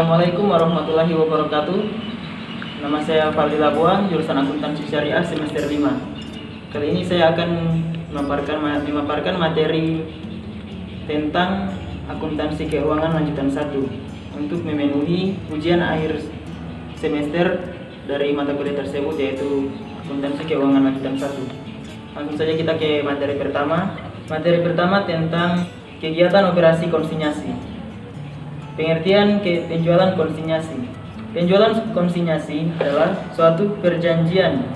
Assalamualaikum warahmatullahi wabarakatuh. Nama saya Fadil Labuan, jurusan Akuntansi Syariah semester 5. Kali ini saya akan memaparkan materi tentang akuntansi keuangan lanjutan 1 untuk memenuhi ujian akhir semester dari mata kuliah tersebut, yaitu akuntansi keuangan lanjutan 1. Langsung saja kita ke materi pertama. Materi pertama tentang kegiatan operasi konsinyasi. Pengertian penjualan konsinyasi. Penjualan konsinyasi adalah suatu perjanjian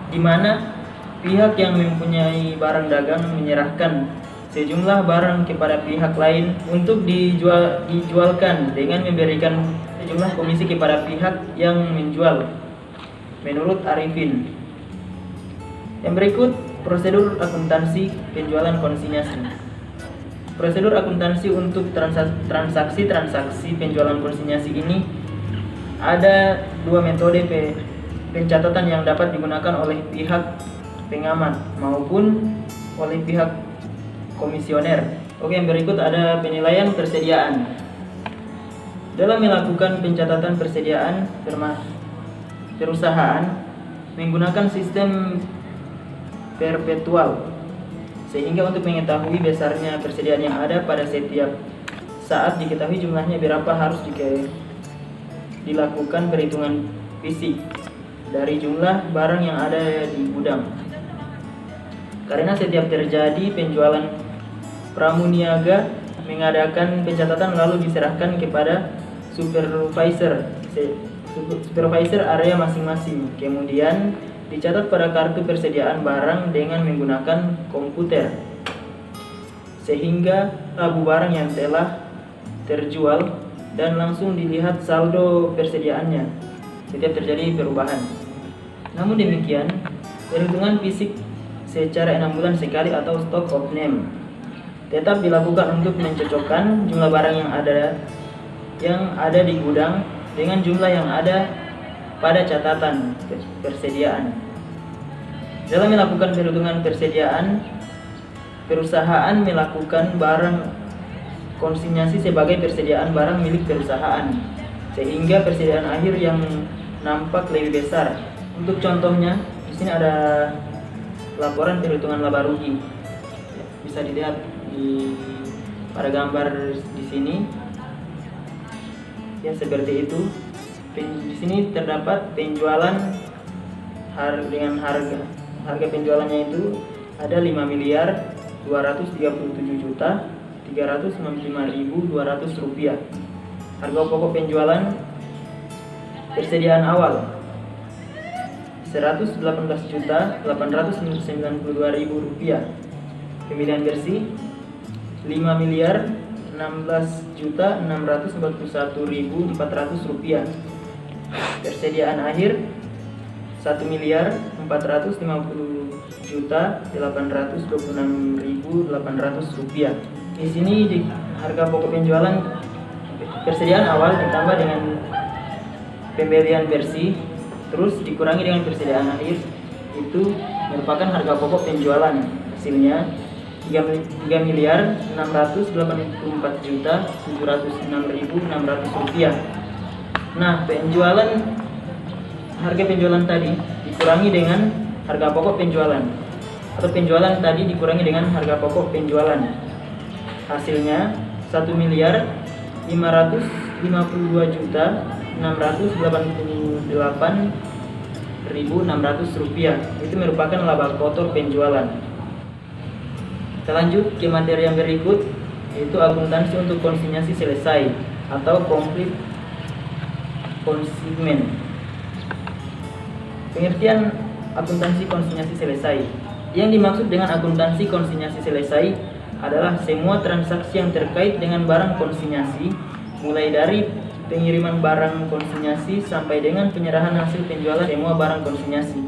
di mana pihak yang mempunyai barang dagang menyerahkan sejumlah barang kepada pihak lain untuk dijualkan dengan memberikan sejumlah komisi kepada pihak yang menjual, menurut Arifin. Yang berikut prosedur akuntansi penjualan konsinyasi. Prosedur akuntansi untuk transaksi penjualan konsinyasi ini ada dua metode pencatatan yang dapat digunakan oleh pihak pengamat maupun oleh pihak komisioner. Oke, yang berikut ada penilaian persediaan. Dalam melakukan pencatatan persediaan perusahaan menggunakan sistem perpetual, sehingga untuk mengetahui besarnya persediaan yang ada pada setiap saat diketahui jumlahnya berapa harus dilakukan perhitungan fisik dari jumlah barang yang ada di gudang. Karena setiap terjadi penjualan, pramuniaga mengadakan pencatatan lalu diserahkan kepada supervisor area masing-masing. Kemudian dicatat pada kartu persediaan barang dengan menggunakan komputer, sehingga tabu barang yang telah terjual dan langsung dilihat saldo persediaannya setiap terjadi perubahan. Namun demikian, perhitungan fisik secara 6 bulan sekali atau stock of name tetap dilakukan untuk mencocokkan jumlah barang yang ada di gudang dengan jumlah yang ada pada catatan persediaan. Dalam melakukan perhitungan persediaan, perusahaan melakukan barang konsinyasi sebagai persediaan barang milik perusahaan, sehingga persediaan akhir yang nampak lebih besar. Untuk contohnya, di sini ada laporan perhitungan laba rugi. Bisa dilihat pada gambar di sini. Ya, seperti itu. Di sini terdapat penjualan dengan harga penjualannya itu ada 5.237.365.200 rupiah. Harga pokok penjualan persediaan awal 118.892.000 rupiah. Pemilihan bersih 5.016.641.400 rupiah. Persediaan akhir 1.450.826.800 rupiah. Di sini di harga pokok penjualan persediaan awal ditambah dengan pembelian bersih, terus dikurangi dengan persediaan akhir, itu merupakan harga pokok penjualan. Hasilnya 3.684.706.600 rupiah. Nah, harga penjualan tadi dikurangi dengan harga pokok penjualan, atau penjualan tadi dikurangi dengan harga pokok penjualan. Hasilnya 1.552.688.600 rupiah. Itu merupakan laba kotor penjualan. Kita lanjut ke materi yang berikut, yaitu akuntansi untuk konsinyasi selesai atau complete consignment. Pengertian akuntansi konsinyasi selesai. Yang dimaksud dengan akuntansi konsinyasi selesai adalah semua transaksi yang terkait dengan barang konsinyasi, mulai dari pengiriman barang konsinyasi sampai dengan penyerahan hasil penjualan semua barang konsinyasi.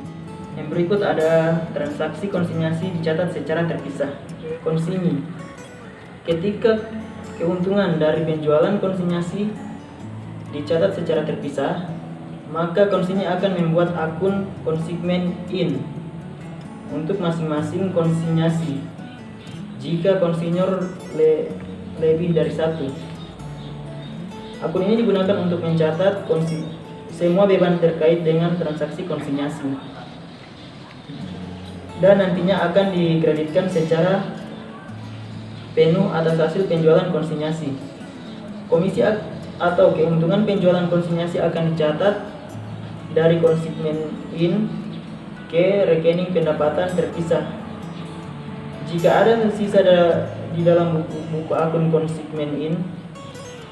Yang berikut ada transaksi konsinyasi dicatat secara terpisah. Konsinyi. Ketika keuntungan dari penjualan konsinyasi dicatat secara terpisah, maka konsinyi akan membuat akun konsigmen in untuk masing-masing konsinyasi. Jika konsinyur lebih dari satu, Akun ini digunakan untuk mencatat semua beban terkait dengan transaksi konsinyasi dan nantinya akan dikreditkan secara penuh atas hasil penjualan konsinyasi. Komisi atau keuntungan penjualan konsinyasi akan dicatat dari konsigmen in ke rekening pendapatan terpisah. Jika ada sisa di dalam buku akun konsigmen in,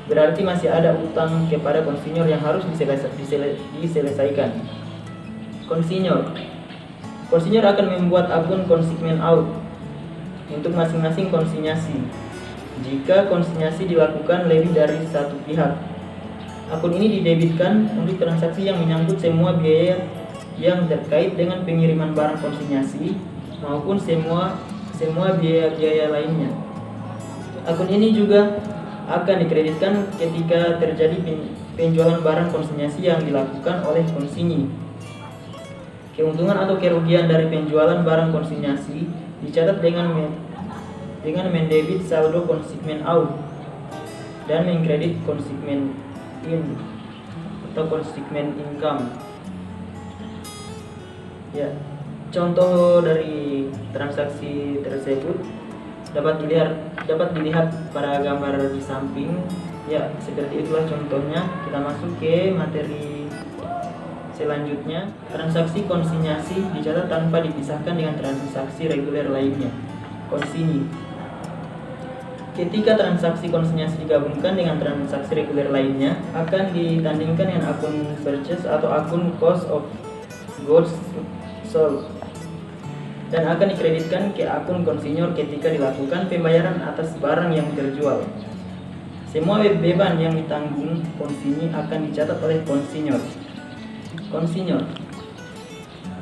berarti masih ada utang kepada konsinyur yang harus diselesaikan. Konsinyur akan membuat akun konsigmen out untuk masing-masing konsinyasi. Jika konsinyasi dilakukan lebih dari satu pihak, akun ini didebitkan untuk transaksi yang menyangkut semua biaya yang terkait dengan pengiriman barang konsinyasi maupun semua biaya-biaya lainnya. Akun ini juga akan dikreditkan ketika terjadi penjualan barang konsinyasi yang dilakukan oleh konsinyi. Keuntungan atau kerugian dari penjualan barang konsinyasi dicatat dengan mendebit saldo konsigmen out dan mengkredit konsigmen in atau konsigmen income. Ya, contoh dari transaksi tersebut dapat dilihat pada gambar di samping. Ya, seperti itulah contohnya. Kita masuk ke materi selanjutnya. Transaksi konsinyasi dicatat tanpa dipisahkan dengan transaksi reguler lainnya. Konsinyi. Ketika transaksi konsinyasi digabungkan dengan transaksi reguler lainnya, akan ditandingkan dengan akun purchase atau akun cost of goods sold dan akan dikreditkan ke akun konsinyur ketika dilakukan pembayaran atas barang yang terjual. Semua beban yang ditanggung konsinyi akan dicatat oleh konsinyur.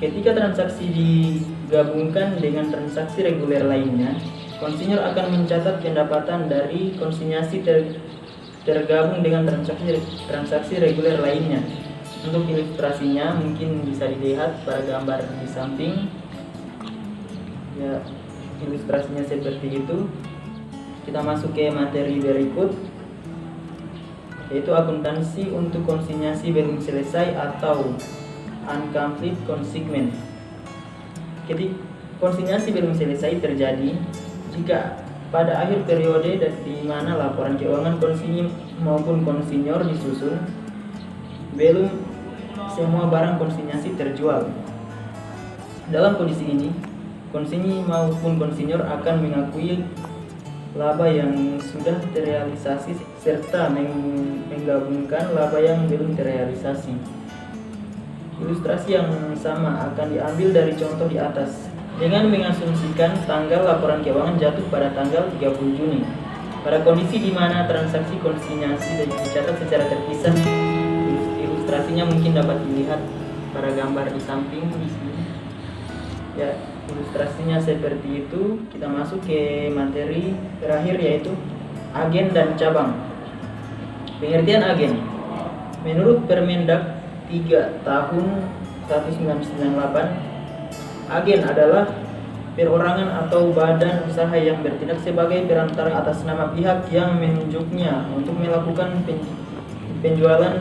Ketika transaksi digabungkan dengan transaksi reguler lainnya, konsinyur akan mencatat pendapatan dari konsinyasi tergabung dengan transaksi reguler lainnya. Untuk ilustrasinya mungkin bisa dilihat pada gambar di samping. Ya, ilustrasinya seperti itu. Kita masuk ke materi berikut, yaitu akuntansi untuk konsinyasi belum selesai atau incomplete consignment. Ketika konsinyasi belum selesai terjadi jika pada akhir periode di mana laporan keuangan konsinyi maupun konsinyur disusun, belum semua barang konsinyasi terjual. Dalam kondisi ini, konsinyi maupun konsinyur akan mengakui laba yang sudah terrealisasi serta menggabungkan laba yang belum terrealisasi. Ilustrasi yang sama akan diambil dari contoh di atas dengan mengasumsikan tanggal laporan keuangan jatuh pada tanggal 30 Juni. Pada kondisi di mana transaksi konsinyasi dicatat secara terpisah, ilustrasinya mungkin dapat dilihat pada gambar di samping di sini. Ya, ilustrasinya seperti itu. Kita masuk ke materi terakhir, yaitu agen dan cabang. Pengertian agen. Menurut Permendak 3 tahun 1998, agen adalah perorangan atau badan usaha yang bertindak sebagai perantara atas nama pihak yang menunjuknya untuk melakukan penjualan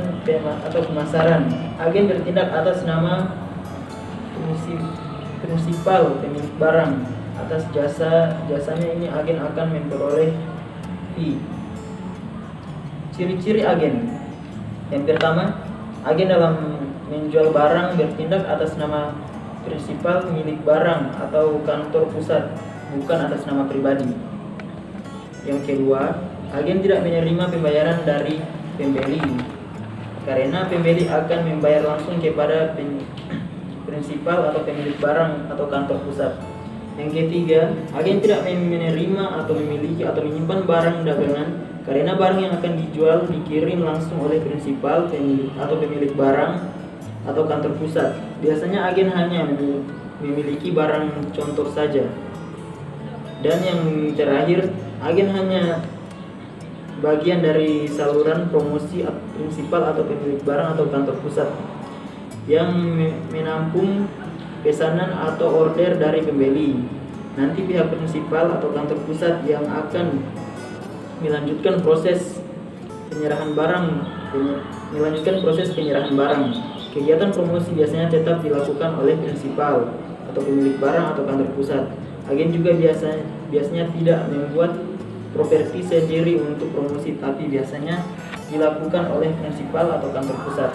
atau pemasaran. Agen bertindak atas nama prinsipal pemilik barang. Atas jasanya ini agen akan memperoleh fee. Ciri-ciri agen. Yang pertama, agen dalam menjual barang bertindak atas nama prinsipal pemilik barang atau kantor pusat, bukan atas nama pribadi. Yang kedua, agen tidak menerima pembayaran dari pembeli karena pembeli akan membayar langsung kepada prinsipal atau pemilik barang atau kantor pusat. Yang ketiga, agen tidak menerima atau memiliki atau menyimpan barang dagangan karena barang yang akan dijual dikirim langsung oleh prinsipal atau pemilik barang atau kantor pusat. Biasanya agen hanya memiliki barang contoh saja. Dan yang terakhir, agen hanya bagian dari saluran promosi prinsipal atau pemilik barang atau kantor pusat yang menampung pesanan atau order dari pembeli. Nanti pihak prinsipal atau kantor pusat yang akan melanjutkan proses penyerahan barang, melanjutkan proses penyerahan barang. Kegiatan promosi biasanya tetap dilakukan oleh prinsipal atau pemilik barang atau kantor pusat. Agen juga biasanya tidak membuat properti sendiri untuk promosi, tapi biasanya dilakukan oleh prinsipal atau kantor pusat.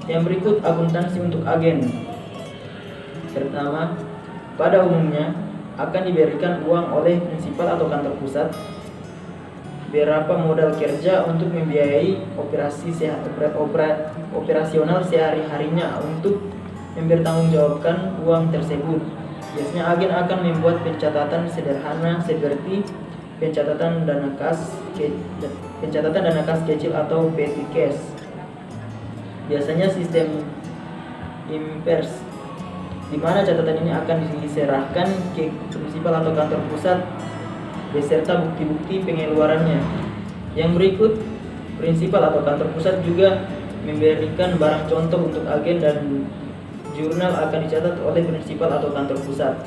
Yang berikut akuntansi untuk agen. Pertama, pada umumnya akan diberikan uang oleh prinsipal atau kantor pusat berapa modal kerja untuk membiayai operasional sehari-harinya untuk mempertanggungjawabkan uang tersebut. Biasanya agen akan membuat pencatatan sederhana seperti pencatatan dana kas kecil atau petty cash. Biasanya sistem impers, di mana catatan ini akan diserahkan ke prinsipal atau kantor pusat beserta bukti-bukti pengeluarannya. Yang berikut, prinsipal atau kantor pusat juga memberikan barang contoh untuk agen dan jurnal akan dicatat oleh prinsipal atau kantor pusat.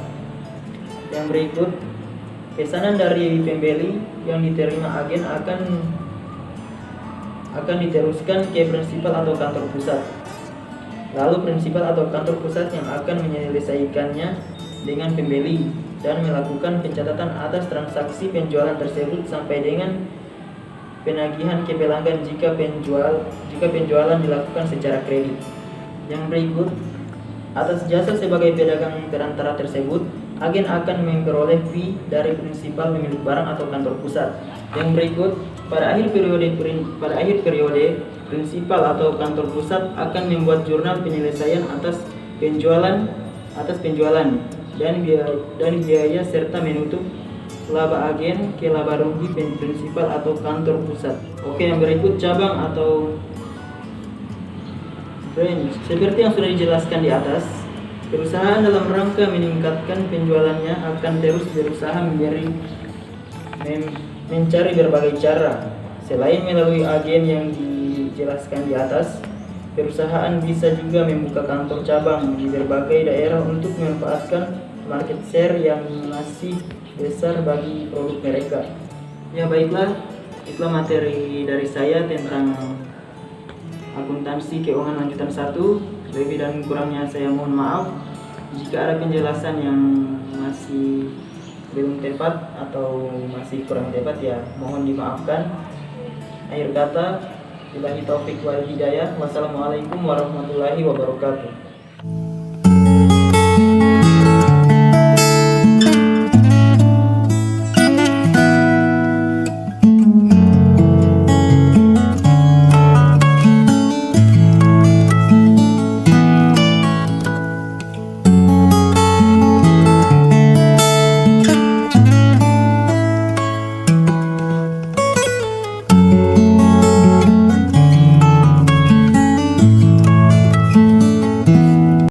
Yang berikut, pesanan dari pembeli yang diterima agen akan diteruskan ke prinsipal atau kantor pusat. Lalu prinsipal atau kantor pusat yang akan menyelesaikannya dengan pembeli dan melakukan pencatatan atas transaksi penjualan tersebut sampai dengan penagihan ke pelanggan jika penjualan dilakukan secara kredit. Yang berikut, atas jasa sebagai pedagang perantara tersebut, agen akan memperoleh fee dari prinsipal pemilik barang atau kantor pusat. Yang berikut, pada akhir periode, prinsipal atau kantor pusat akan membuat jurnal penyelesaian atas penjualan dan biaya serta menutup laba agen ke laba rugi prinsipal atau kantor pusat. Oke, yang berikut cabang atau branch. Seperti yang sudah dijelaskan di atas, perusahaan dalam rangka meningkatkan penjualannya akan terus berusaha mencari berbagai cara. Selain melalui agen yang dijelaskan di atas, perusahaan bisa juga membuka kantor cabang di berbagai daerah untuk memanfaatkan market share yang masih besar bagi produk mereka. Ya baiklah, itulah materi dari saya tentang akuntansi keuangan lanjutan 1. Lebih dan kurangnya saya mohon maaf. Jika ada penjelasan yang masih belum tepat atau masih kurang tepat, ya mohon dimaafkan. Akhir kata, billahi taufik wal hidayah. Wassalamualaikum warahmatullahi wabarakatuh.